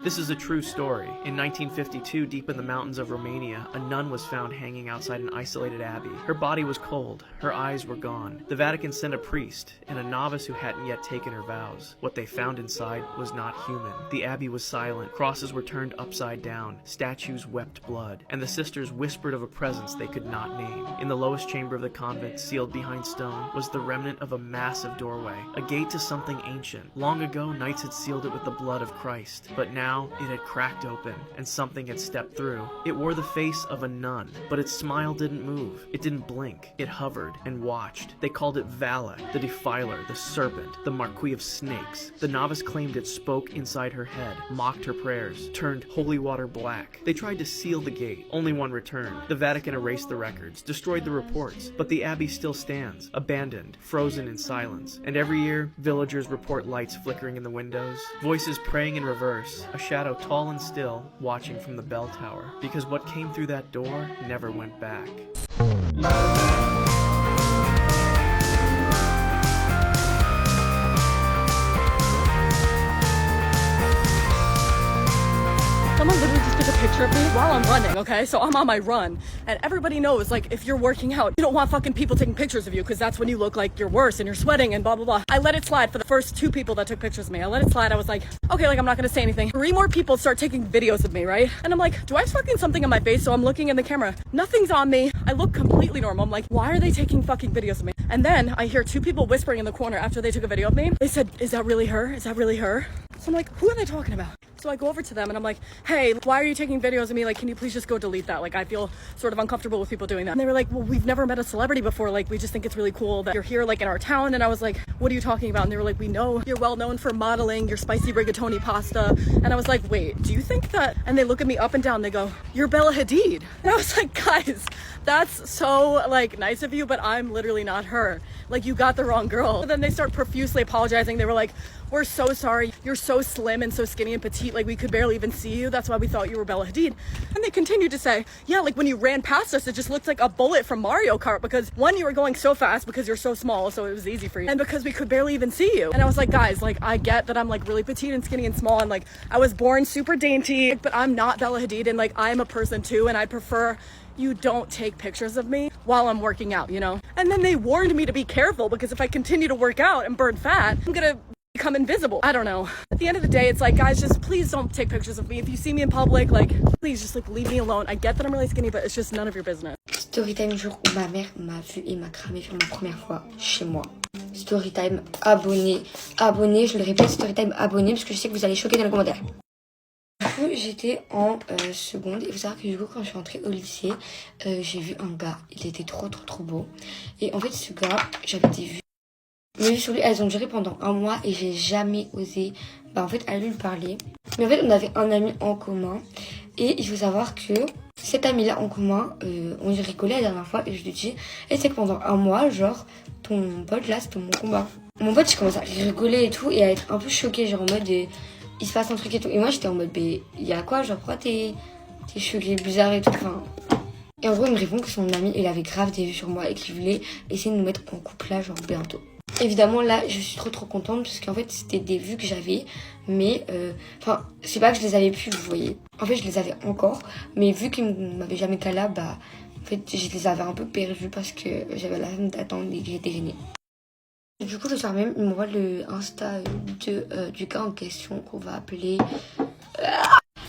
This is a true story. In 1952, deep in the mountains of Romania, a nun was found hanging outside an isolated abbey. Her body was cold. Her eyes were gone. The Vatican sent a priest and a novice who hadn't yet taken her vows. What they found inside was not human. The abbey was silent. Crosses were turned upside down. Statues wept blood. And the sisters whispered of a presence they could not name. In the lowest chamber of the convent, sealed behind stone, was the remnant of a massive doorway, a gate to something ancient. Long ago, knights had sealed it with the blood of Christ, but now it had cracked open, and something had stepped through. It wore the face of a nun, but its smile didn't move. It didn't blink. It hovered and watched. They called it Vala, the defiler, the serpent, the marquis of snakes. The novice claimed it spoke inside her head, mocked her prayers, turned holy water black. They tried to seal the gate. Only one returned. The Vatican erased the records, destroyed the reports, but the abbey still stands, abandoned, frozen in silence. And every year, villagers report lights flickering in the windows, voices praying in reverse, a shadow tall and still, watching from the bell tower. Because what came through that door never went back. Someone literally just took a picture of me while I'm running, okay? So I'm on my run, and everybody knows, like, if you're working out, you don't want fucking people taking pictures of you, because that's when you look like you're worse and you're sweating and blah, blah, blah. I let it slide for the first 2 people that took pictures of me. I let it slide. I was like, okay, like, I'm not gonna say anything. 3 more people start taking videos of me, right? And I'm like, do I have fucking something in my face? So I'm looking in the camera. Nothing's on me. I look completely normal. I'm like, why are they taking fucking videos of me? And then I hear 2 people whispering in the corner after they took a video of me. They said, is that really her? Is that really her? So I'm like, who are they talking about? So I go over to them and I'm like, hey, why are you taking videos of me? Like, can you please just go delete that? Like, I feel sort of uncomfortable with people doing that. And they were like, well, we've never met a celebrity before. Like, we just think it's really cool that you're here, like, in our town. And I was like, what are you talking about? And they were like, we know you're well known for modeling your spicy rigatoni pasta. And I was like, wait, do you think that? And they look at me up and down. They go, you're Bella Hadid. And I was like, guys, that's so, like, nice of you, but I'm literally not her. Like, you got the wrong girl. And then they start profusely apologizing. They were like, we're so sorry. You're so slim and so skinny and petite. Like, we could barely even see you. That's why we thought you were Bella Hadid. And they continued to say, yeah, like, when you ran past us, it just looked like a bullet from Mario Kart, because 1, you were going so fast because you're so small, so it was easy for you. And because we could barely even see you. And I was like, guys, like, I get that I'm, like, really petite and skinny and small, and, like, I was born super dainty, but I'm not Bella Hadid, and, like, I'm a person too, and I prefer you don't take pictures of me while I'm working out, you know? And then they warned me to be careful, because if I continue to work out and burn fat, I'm gonna become invisible. I don't know. At the end of the day, it's like, guys, just please don't take pictures of me. If you see me in public, like, please just, like, leave me alone. I get that I'm really skinny, but it's just none of your business. Storytime, jour où ma mère m'a vu et m'a cramé pour ma première fois chez moi. Storytime, abonné, abonné, je le répète, Storytime, abonné, parce que je sais que vous allez choquer dans les commentaires. Du coup, j'étais en seconde, et il faut savoir que du coup, quand je suis rentrée au lycée, j'ai vu un gars. Il était trop beau. Et en fait, ce gars, j'avais des vues. Mes vues sur lui, elles ont duré pendant 1 mois, et j'ai jamais osé, en fait, aller lui parler. Mais en fait, on avait un ami en commun, et il faut savoir que cet ami-là en commun, on y rigolait la dernière fois, et je lui dis, et c'est que pendant 1 mois, genre, ton pote là, c'était mon combat. Mon pote, il commence à rigoler et tout, et à être un peu choqué, genre en mode, il se passe un truc et tout. Et moi, j'étais en mode, il y a quoi, genre, pourquoi t'es choqué, bizarre et tout, enfin. Et en gros, il me répond que son ami, il avait grave des vues sur moi, et qu'il voulait essayer de nous mettre en couple là, genre, bientôt. Évidemment, là, je suis trop contente, parce qu'en fait, c'était des vues que j'avais, mais, enfin, c'est pas que je les avais plus, vous voyez. En fait, je les avais encore, mais vu qu'il m'avait jamais cala, en fait, je les avais un peu perdues, parce que j'avais la flemme d'attendre et que j'étais gênée. Du coup, le soir même, il m'envoie le Insta du gars en question, qu'on va appeler...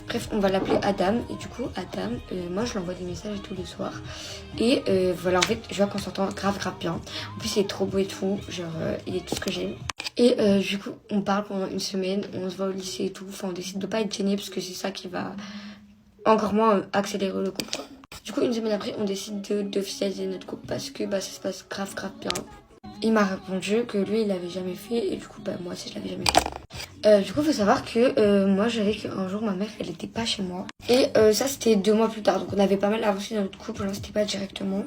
Bref, on va l'appeler Adam. Et du coup, Adam, moi je lui envoie des messages tous les soirs. Et voilà, en fait, je vois qu'on s'entend grave bien. En plus, il est trop beau et tout. Genre, il est tout ce que j'aime. Et du coup, on parle pendant 1 semaine. On se voit au lycée et tout. Enfin, on décide de pas être gênés, parce que c'est ça qui va encore moins accélérer le couple, quoi. Du coup, 1 semaine après, on décide d'officialiser notre couple, parce que ça se passe grave bien. Il m'a répondu que lui, il l'avait jamais fait, et du coup, moi aussi, je l'avais jamais fait. Du coup, faut savoir que moi, j'avais qu'un jour, ma mère, elle était pas chez moi. Et ça, c'était 2 mois plus tard, donc on avait pas mal avancé dans notre couple, c'était pas directement.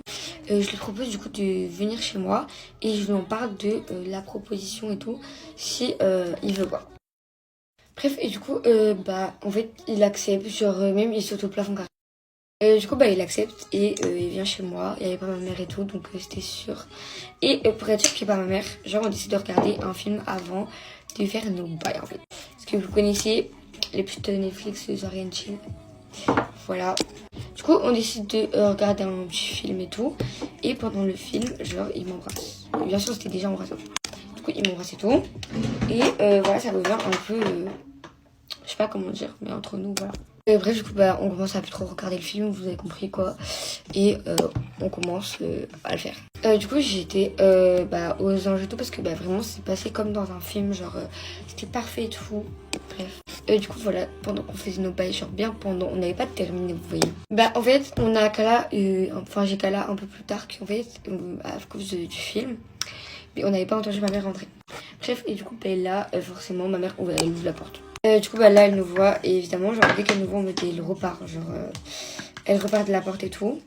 Je lui propose du coup de venir chez moi, et je lui en parle de la proposition et tout, si il veut pas. Bref, et du coup, en fait, il accepte, genre même il saute au plafond carré. Du coup, il accepte et il vient chez moi. Il n'y avait pas ma mère et tout, donc c'était sûr. Et pour être sûr qu'il n'y ait pas ma mère, genre on décide de regarder un film avant de faire nos bails en fait. Parce que vous connaissez les petites Netflix, les soirées chill. Voilà. Du coup, on décide de regarder un petit film et tout. Et pendant le film, genre, il m'embrasse. Bien sûr, c'était déjà embrassant. Du coup, il m'embrasse et tout. Et voilà, ça revient un peu... je sais pas comment dire, mais entre nous, voilà. Et bref, du coup, bah, on commence à plus trop regarder le film, vous avez compris quoi. Et on commence à le faire. Du coup, j'étais aux anges et tout parce que bah, vraiment, c'est passé comme dans un film. Genre, c'était parfait et tout. Bref. Du coup, voilà, pendant qu'on faisait nos bails, genre bien pendant, on n'avait pas terminé, vous voyez. Bah, en fait, on a Kala, j'ai Kala un peu plus tard qu'en fait, à cause du film. Mais on n'avait pas entendu ma mère rentrer. Bref, et du coup, bah, là, forcément, ma mère, elle ouvre la porte. Du coup, bah, là, elle nous voit, et évidemment, genre, dès qu'elle nous voit, elle repart, genre, elle repart de la porte et tout.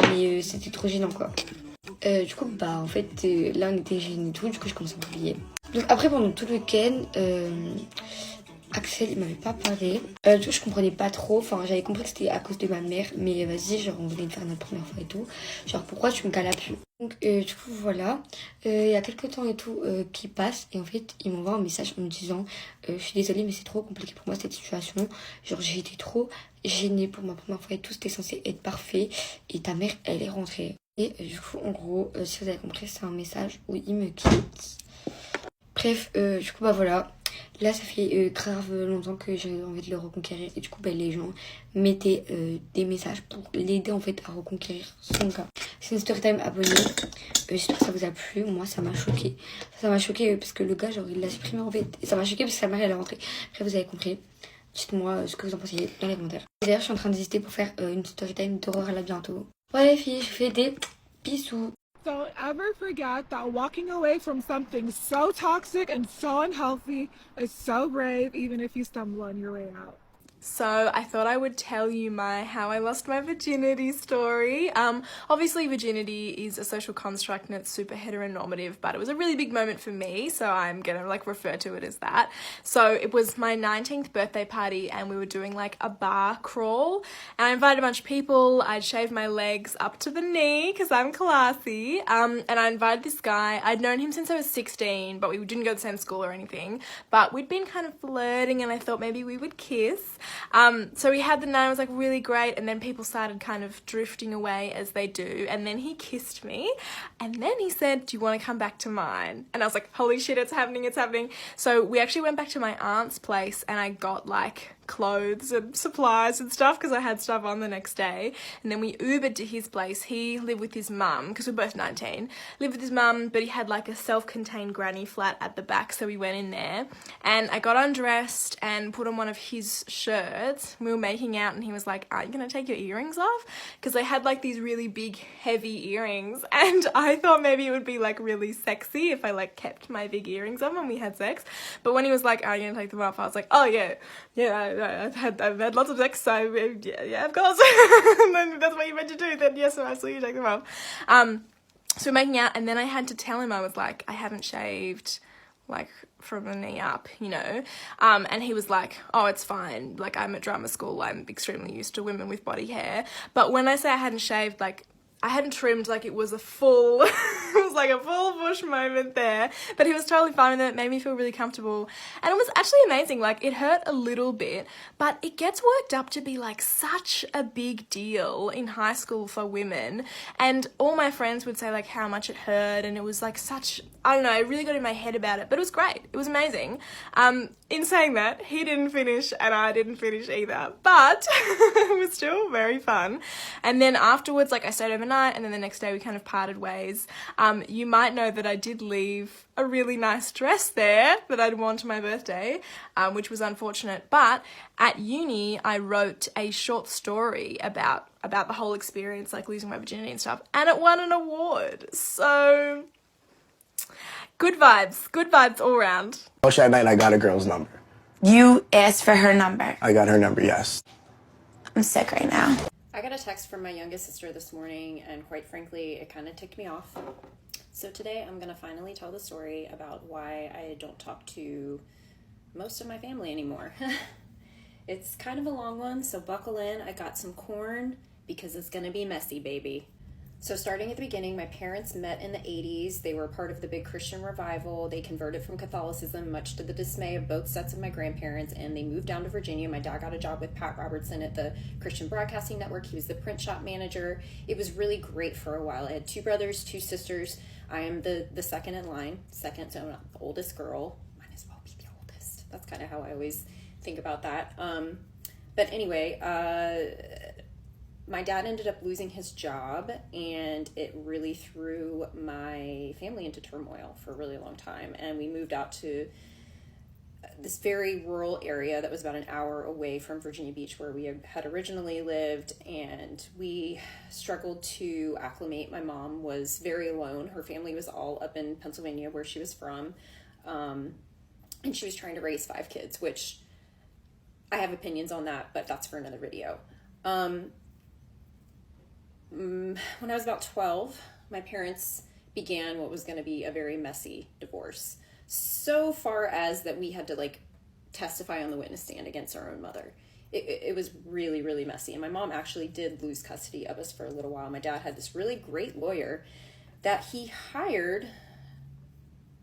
Mais c'était trop gênant, quoi. Du coup, bah, en fait, là, on était gênés et tout, du coup, je commence à m'oublier. Donc, après, pendant tout le week-end, Axel, il m'avait pas parlé. Du coup, je comprenais pas trop. Enfin, j'avais compris que c'était à cause de ma mère. Mais vas-y, genre, on venait de faire notre première fois et tout. Genre, pourquoi tu me cales plus? Donc, du coup, voilà. Il y a quelques temps et tout qui passe. Et en fait, il m'envoie un message en me disant je suis désolée, mais c'est trop compliqué pour moi cette situation. Genre, j'ai été trop gênée pour ma première fois et tout. C'était censé être parfait. Et ta mère, elle est rentrée. Et du coup, en gros, si vous avez compris, c'est un message où il me quitte. Bref, du coup, bah voilà. Là, ça fait grave longtemps que j'ai envie de le reconquérir. Et du coup, bah, les gens mettaient des messages pour l'aider en fait à reconquérir son cas. C'est une Storytime abonnée. J'espère que ça vous a plu. Moi, ça m'a choqué. Ça m'a choqué parce que le gars, genre, il l'a supprimé en fait. Et ça m'a choqué parce que sa mère, elle est rentrée. Après, vous avez compris. Dites-moi ce que vous en pensez dans les commentaires. D'ailleurs, je suis en train d'hésiter pour faire une Storytime d'horreur là bientôt. Ouais, les filles, je vous fais des bisous. Don't ever forget that walking away from something so toxic and so unhealthy is so brave, even if you stumble on your way out. So I thought I would tell you my how I lost my virginity story. Obviously virginity is a social construct and it's super heteronormative, but it was a really big moment for me, so I'm gonna like refer to it as that. So it was my 19th birthday party and we were doing like a bar crawl and I invited a bunch of people. I'd shaved my legs up to the knee because I'm classy, and I invited this guy. I'd known him since I was 16, but we didn't go to the same school or anything, but we'd been kind of flirting and I thought maybe we would kiss. So we had the night, it was like really great, and then people started kind of drifting away as they do, and then he kissed me, and then he said, do you want to come back to mine? And I was like, holy shit, it's happening, it's happening. So we actually went back to my aunt's place and I got like clothes and supplies and stuff because I had stuff on the next day, and then we Ubered to his place. He lived with his mum because we're both 19, lived with his mum, but he had like a self-contained granny flat at the back, so we went in there and I got undressed and put on one of his shirts. We were making out and he was like, are you gonna take your earrings off? Because I had like these really big heavy earrings and I thought maybe it would be like really sexy if I like kept my big earrings on when we had sex, but when he was like, are you gonna take them off? I was like, oh yeah, I've had lots of sex, so yeah, of course. And then that's what you meant to do. Then yes, absolutely, you take them off. So we're making out, and then I had to tell him, I was like, I haven't shaved, like from the knee up, you know. And he was like, oh, it's fine. Like I'm at drama school, I'm extremely used to women with body hair. But when I say I hadn't shaved, like I hadn't trimmed, like it was a full, it was like a full bush moment there, but he was totally fine with it. It made me feel really comfortable, and it was actually amazing. Like it hurt a little bit, but it gets worked up to be like such a big deal in high school for women, and all my friends would say like how much it hurt, and it was like such, I don't know, I really got in my head about it, but it was great. It was amazing. In saying that, he didn't finish and I didn't finish either, but it was still very fun. And then afterwards, like I stayed overnight, and then the next day we kind of parted ways. You might know that I did leave a really nice dress there that I'd worn to my birthday, which was unfortunate. But at uni, I wrote a short story about the whole experience, like losing my virginity and stuff, and it won an award. So good vibes all around. That night I got a girl's number. You asked for her number. I got her number, yes. I'm sick right now. I got a text from my youngest sister this morning, and quite frankly, it kind of ticked me off. So today I'm going to finally tell the story about why I don't talk to most of my family anymore. It's kind of a long one, so buckle in. I got some corn because it's going to be messy, baby. So starting at the beginning, my parents met in the 80s. They were part of the big Christian revival. They converted from Catholicism, much to the dismay of both sets of my grandparents, and they moved down to Virginia. My dad got a job with Pat Robertson at the Christian Broadcasting Network. He was the print shop manager. It was really great for a while. I had 2 brothers, 2 sisters. I am the second in line, so I'm not the oldest girl. Might as well be the oldest. That's kind of how I always think about that. But anyway, my dad ended up losing his job, and it really threw my family into turmoil for a really long time. And we moved out to this very rural area that was about an hour away from Virginia Beach, where we had originally lived, and we struggled to acclimate. My mom was very alone. Her family was all up in Pennsylvania, where she was from, and she was trying to raise 5 kids, which I have opinions on that, but that's for another video. When I was about 12, my parents began what was going to be a very messy divorce. So far as that we had to like testify on the witness stand against our own mother. It was really, really messy. And my mom actually did lose custody of us for a little while. My dad had this really great lawyer that he hired,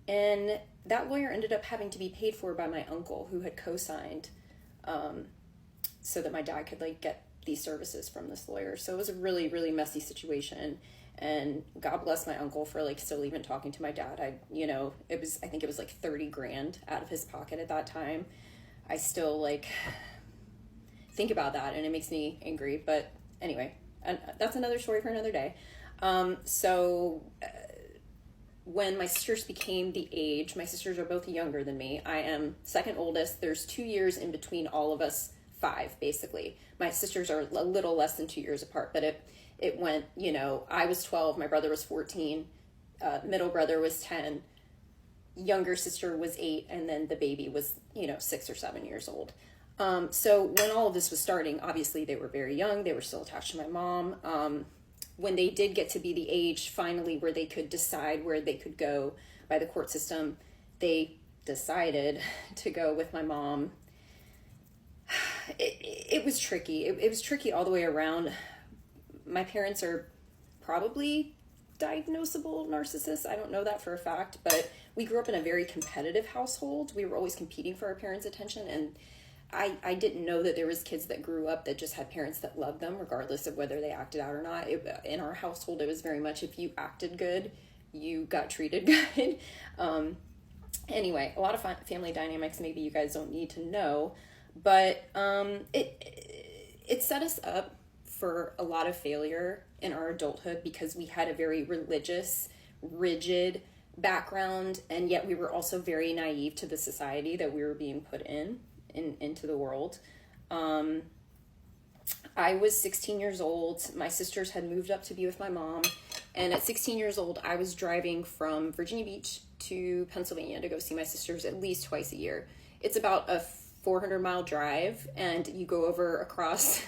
and that lawyer ended up having to be paid for by my uncle, who had co-signed so that my dad could like get these services from this lawyer. So it was a really, really messy situation. And God bless my uncle for like still even talking to my dad. I think it was like 30 grand out of his pocket at that time. I still like think about that, and it makes me angry. But anyway, and that's another story for another day. When my sisters became the age, my sisters are both younger than me. I am second oldest. There's 2 years in between all of us, 5 basically. My sisters are a little less than 2 years apart, but it went, I was 12, my brother was 14, middle brother was 10, younger sister was 8, and then the baby was, 6 or 7 years old. So when all of this was starting, obviously they were very young. They were still attached to my mom. When they did get to be the age finally where they could decide where they could go by the court system, they decided to go with my mom. It was tricky. It was tricky all the way around. My parents are probably diagnosable narcissists. I don't know that for a fact, but we grew up in a very competitive household. We were always competing for our parents' attention, and I didn't know that there was kids that grew up that just had parents that loved them regardless of whether they acted out or not. In our household, it was very much if you acted good, you got treated good. Anyway, a lot of family dynamics maybe you guys don't need to know, but it set us up for a lot of failure in our adulthood because we had a very religious, rigid background, and yet we were also very naive to the society that we were being put into the world. I was 16 years old. My sisters had moved up to be with my mom, and at 16 years old, I was driving from Virginia Beach to Pennsylvania to go see my sisters at least twice a year. It's about a 400-mile drive, and you go across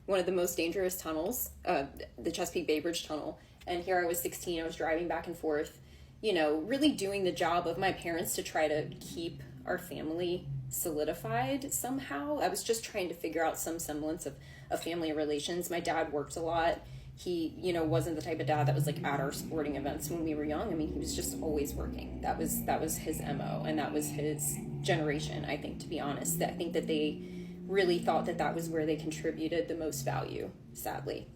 one of the most dangerous tunnels, the Chesapeake Bay Bridge Tunnel. And here I was 16, I was driving back and forth, really doing the job of my parents to try to keep our family solidified somehow. I was just trying to figure out some semblance of family relations. My dad worked a lot. He, wasn't the type of dad that was like at our sporting events when we were young. I mean, he was just always working. That was his MO, and that was his generation, I think, to be honest. I think that they really thought that was where they contributed the most value, sadly.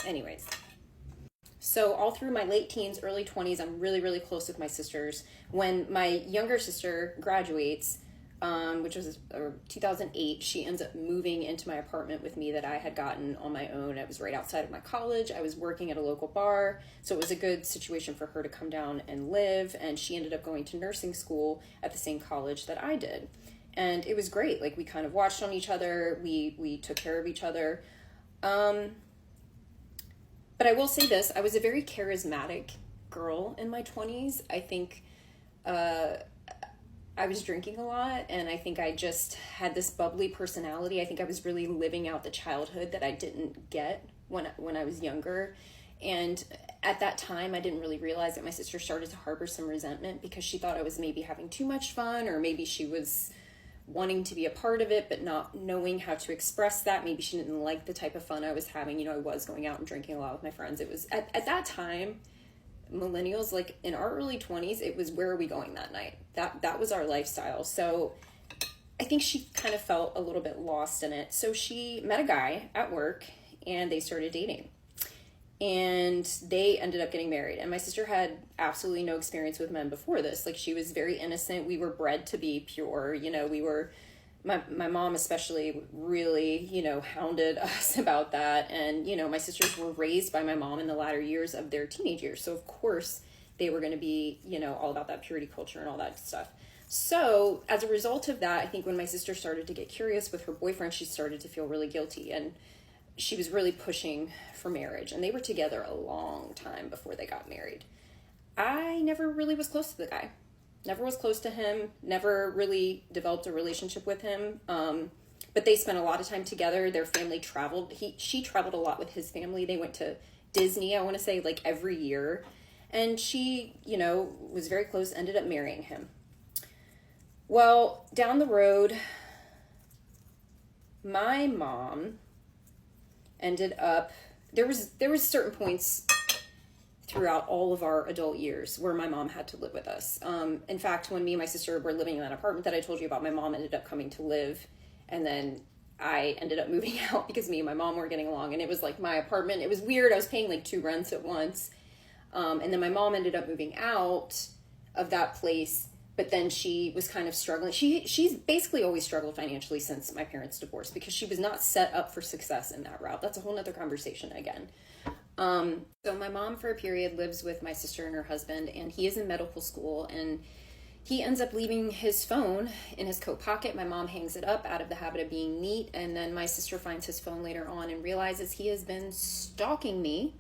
Anyways. So all through my late teens, early 20s, I'm really, really close with my sisters. When my younger sister graduates, which was 2008, she ends up moving into my apartment with me that I had gotten on my own. It was right outside of my college. I was working at a local bar, so it was a good situation for her to come down and live, and she ended up going to nursing school at the same college that I did. And it was great. Like, we kind of watched on each other. We took care of each other. But I will say this, I was a very charismatic girl in my 20s. I think I was drinking a lot, and I think I just had this bubbly personality. I think I was really living out the childhood that I didn't get when I was younger. And at that time, I didn't really realize that my sister started to harbor some resentment because she thought I was maybe having too much fun, or maybe she was wanting to be a part of it, but not knowing how to express that. Maybe she didn't like the type of fun I was having. You know, I was going out and drinking a lot with my friends. It was, at that time, millennials, like in our early 20s, it was, where are we going that night? That was our lifestyle. So I think she kind of felt a little bit lost in it. So she met a guy at work and they started dating. And they ended up getting married. And my sister had absolutely no experience with men before this. Like, she was very innocent. We were bred to be pure. You know, we were, my mom especially really, you know, hounded us about that. And, you know, my sisters were raised by my mom in the latter years of their teenage years. So, of course, they were going to be, you know, all about that purity culture and all that stuff. So, as a result of that, I think when my sister started to get curious with her boyfriend, she started to feel really guilty. And she was really pushing for marriage, and they were together a long time before they got married. I never really was close to the guy. Never was close to him, never really developed a relationship with him. But they spent a lot of time together. Their family traveled. She traveled a lot with his family. They went to Disney, I want to say, like every year. And she, you know, was very close, ended up marrying him. Well, down the road, my mom ended up, there was certain points throughout all of our adult years where my mom had to live with us. In fact, when me and my sister were living in that apartment that I told you about, my mom ended up coming to live, and then I ended up moving out because me and my mom weren't getting along, and it was like my apartment. It was weird. I was paying like 2 rents at once. And then my mom ended up moving out of that place, but then she was kind of struggling. She's basically always struggled financially since my parents' divorce because she was not set up for success in that route. That's a whole nother conversation again. So my mom for a period lives with my sister and her husband, and he is in medical school, and he ends up leaving his phone in his coat pocket. My mom hangs it up out of the habit of being neat, and then my sister finds his phone later on and realizes he has been stalking me.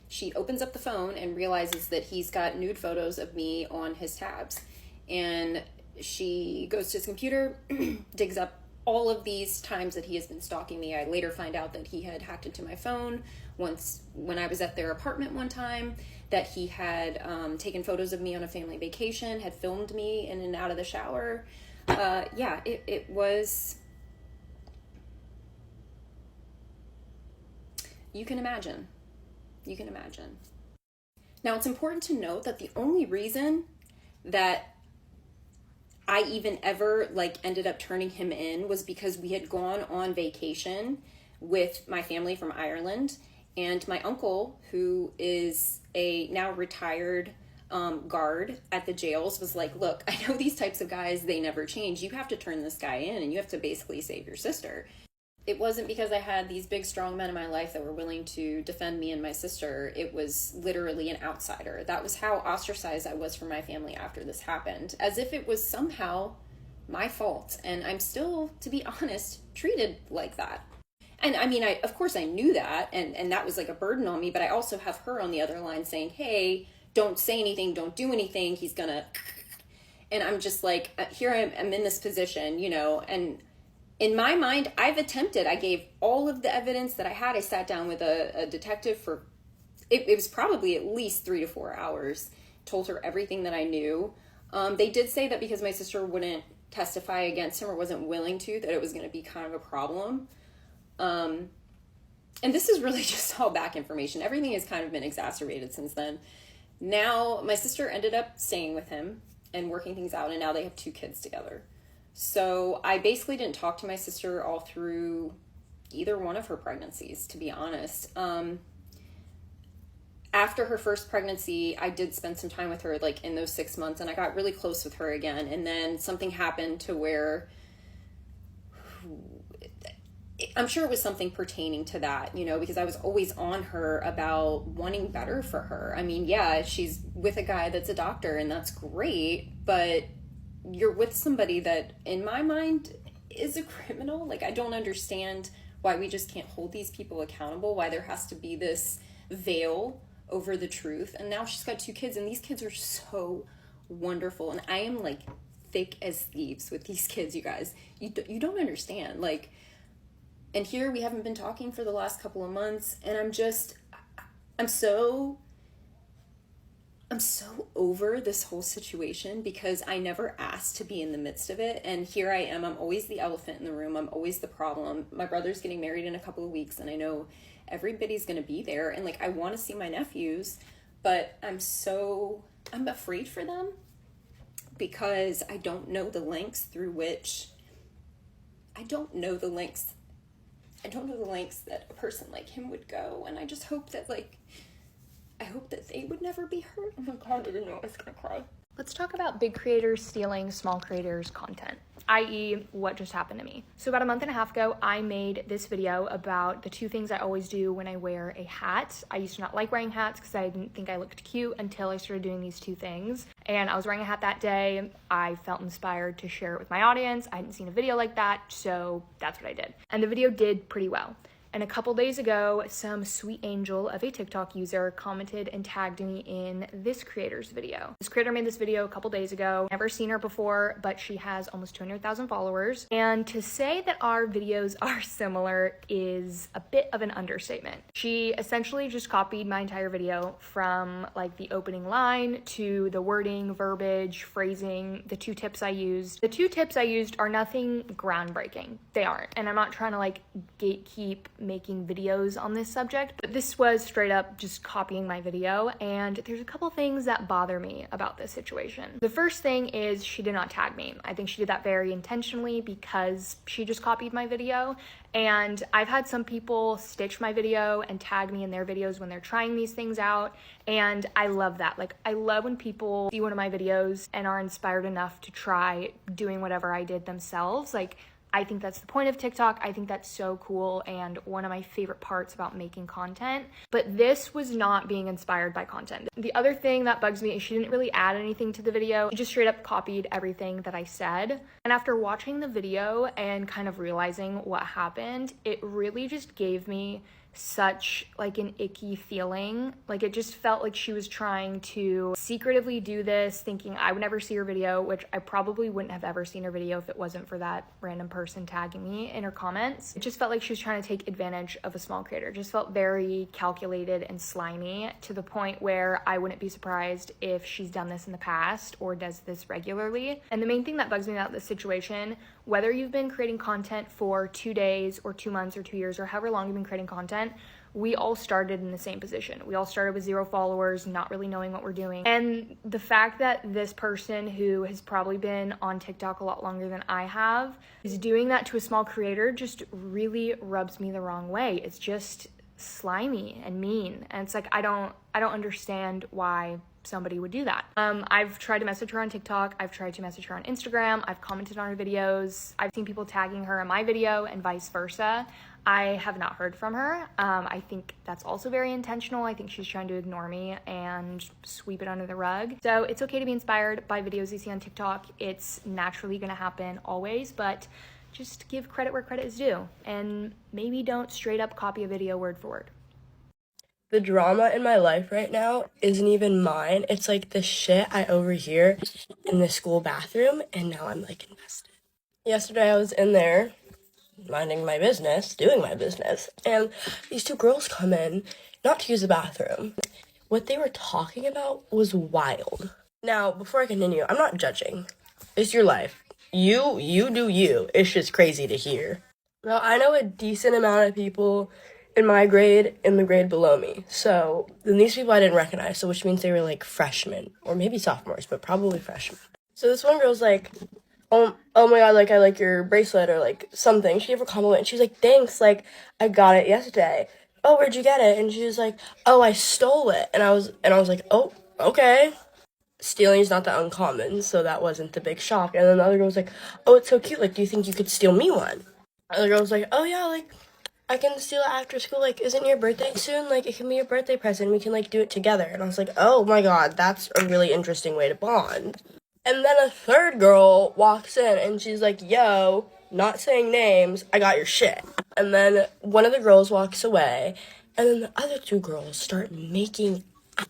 She opens up the phone and realizes that he's got nude photos of me on his tabs. And she goes to his computer, digs up all of these times that he has been stalking me. I later find out that he had hacked into my phone once when I was at their apartment one time, that he had taken photos of me on a family vacation, had filmed me in and out of the shower. It was... You can imagine. You can imagine. Now, it's important to note that the only reason that I even ever ended up turning him in was because we had gone on vacation with my family from Ireland, and my uncle, who is a now retired guard at the jails, was like, look, I know these types of guys, they never change. You have to turn this guy in, and you have to basically save your sister. It wasn't because I had these big, strong men in my life that were willing to defend me and my sister. It was literally an outsider. That was how ostracized I was from my family after this happened, as if it was somehow my fault. And I'm still, to be honest, treated like that. And I mean, of course I knew that, and that was like a burden on me, but I also have her on the other line saying, hey, don't say anything, don't do anything, he's gonna... And I'm just like, here I'm in this position, you know, and in my mind, I've attempted. I gave all of the evidence that I had. I sat down with a detective for, it was probably at least 3 to 4 hours, told her everything that I knew. They did say that because my sister wouldn't testify against him or wasn't willing to, that it was going to be kind of a problem. And this is really just all back information. Everything has kind of been exacerbated since then. Now, my sister ended up staying with him and working things out, and now they have 2 kids together. So I basically didn't talk to my sister all through either one of her pregnancies, to be honest. After her first pregnancy, I did spend some time with her, like in those 6 months, and I got really close with her again. And then something happened to where I'm sure it was something pertaining to that, you know, because I was always on her about wanting better for her. I mean, yeah, she's with a guy that's a doctor, and that's great, but you're with somebody that, in my mind, is a criminal. Like, I don't understand why we just can't hold these people accountable, why there has to be this veil over the truth. And now she's got 2 kids, and these kids are so wonderful. And I am, like, thick as thieves with these kids, you guys. You don't understand. Like, and here we haven't been talking for the last couple of months, and I'm I'm so over this whole situation because I never asked to be in the midst of it. And here I am. I'm always the elephant in the room. I'm always the problem. My brother's getting married in a couple of weeks, and I know everybody's going to be there. And like, I want to see my nephews, but I'm afraid for them because I don't know the lengths that a person like him would go. And I just hope that I hope that they would never be hurt. Oh my God, I didn't know I was gonna cry. Let's talk about big creators stealing small creators' content, i.e. what just happened to me. So about a month and a half ago, I made this video about the 2 things I always do when I wear a hat. I used to not like wearing hats because I didn't think I looked cute until I started doing these 2 things. And I was wearing a hat that day. I felt inspired to share it with my audience. I hadn't seen a video like that, so that's what I did. And the video did pretty well. And a couple days ago, some sweet angel of a TikTok user commented and tagged me in this creator's video. This creator made this video a couple days ago. Never seen her before, but she has almost 200,000 followers. And to say that our videos are similar is a bit of an understatement. She essentially just copied my entire video from like the opening line to the wording, verbiage, phrasing, the 2 tips I used. The 2 tips I used are nothing groundbreaking. They aren't. And I'm not trying to like gatekeep making videos on this subject, but this was straight up just copying my video, and there's a couple things that bother me about this situation. The first thing is she did not tag me. I think she did that very intentionally because she just copied my video, and I've had some people stitch my video and tag me in their videos when they're trying these things out, and I love that. Like, I love when people see one of my videos and are inspired enough to try doing whatever I did themselves. Like, I think that's the point of TikTok. I think that's so cool and one of my favorite parts about making content. But this was not being inspired by content. The other thing that bugs me is she didn't really add anything to the video. She just straight up copied everything that I said. And after watching the video and kind of realizing what happened, it really just gave me such like an icky feeling. Like, it just felt like she was trying to secretively do this, thinking I would never see her video, which I probably wouldn't have ever seen her video if it wasn't for that random person tagging me in her comments. It just felt like she was trying to take advantage of a small creator. It just felt very calculated and slimy, to the point where I wouldn't be surprised if she's done this in the past or does this regularly. And the main thing that bugs me about this situation, whether you've been creating content for 2 days or 2 months or 2 years or however long you've been creating content, we all started in the same position. We all started with 0 followers, not really knowing what we're doing. And the fact that this person, who has probably been on TikTok a lot longer than I have, is doing that to a small creator just really rubs me the wrong way. It's just slimy and mean. And it's like, I don't understand why somebody would do that. I've tried to message her on TikTok. I've tried to message her on Instagram. I've commented on her videos. I've seen people tagging her in my video and vice versa. I have not heard from her. I think that's also very intentional. I think she's trying to ignore me and sweep it under the rug. So it's okay to be inspired by videos you see on TikTok. It's naturally gonna happen always, but just give credit where credit is due, and maybe don't straight up copy a video word for word. The drama in my life right now isn't even mine. It's like the shit I overhear in the school bathroom, and now I'm like invested. Yesterday I was in there minding my business, doing my business, and these 2 girls come in, not to use the bathroom. What they were talking about was wild. Now, before I continue, I'm not judging. It's your life. You do you. It's just crazy to hear. Now, I know a decent amount of people in my grade and the grade below me. So, then these people I didn't recognize, so which means they were like freshmen, or maybe sophomores, but probably freshmen. So this one girl's like, oh my god, like, I like your bracelet, or like something. She gave her a compliment, and she's like, thanks, like, I got it yesterday. Oh, where'd you get it? And she was like, oh, I stole it. And I was like, oh, okay. Stealing is not that uncommon, so that wasn't the big shock. And then the other girl was like, oh, it's so cute, like, do you think you could steal me one? The other girl was like, oh yeah, like, I can steal it after school, like, isn't your birthday soon? Like, it can be your birthday present, we can, like, do it together. And I was like, oh my god, that's a really interesting way to bond. And then a third girl walks in, and she's like, yo, not saying names, I got your shit. And then one of the girls walks away, and then the other 2 girls start making out.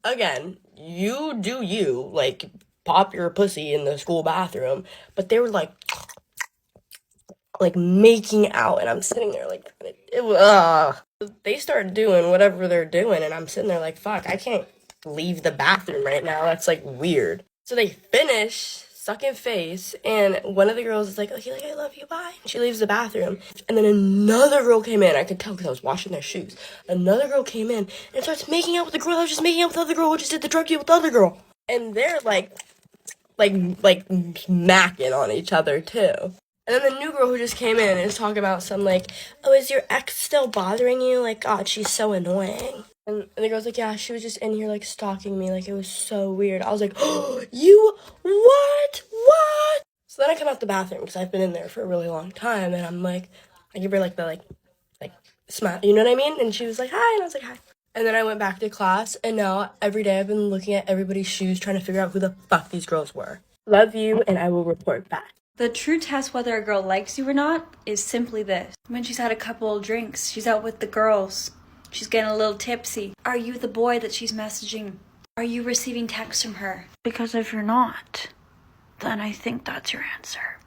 Again, you do you, like, pop your pussy in the school bathroom, but they were like making out, and I'm sitting there like, they start doing whatever they're doing, and I'm sitting there like, fuck, I can't leave the bathroom right now. That's like weird. So they finish sucking face, and one of the girls is like, okay, like, I love you, bye. And she leaves the bathroom, and then another girl came in. I could tell because I was washing their shoes. Another girl came in and starts making out with the girl that was just making out with the other girl who just did the drug deal with the other girl. And they're like smacking on each other too. And then the new girl who just came in is talking about some like, oh, is your ex still bothering you? Like, God, she's so annoying. And the girl's like, yeah, she was just in here like stalking me. Like, it was so weird. I was like, oh, you, what? So then I come out the bathroom because I've been in there for a really long time. And I'm like, I give her like the like smile, you know what I mean? And she was like, hi. And I was like, hi. And then I went back to class, and now every day I've been looking at everybody's shoes trying to figure out who the fuck these girls were. Love you, and I will report back. The true test whether a girl likes you or not is simply this. When she's had a couple of drinks, she's out with the girls, she's getting a little tipsy. Are you the boy that she's messaging? Are you receiving texts from her? Because if you're not, then I think that's your answer.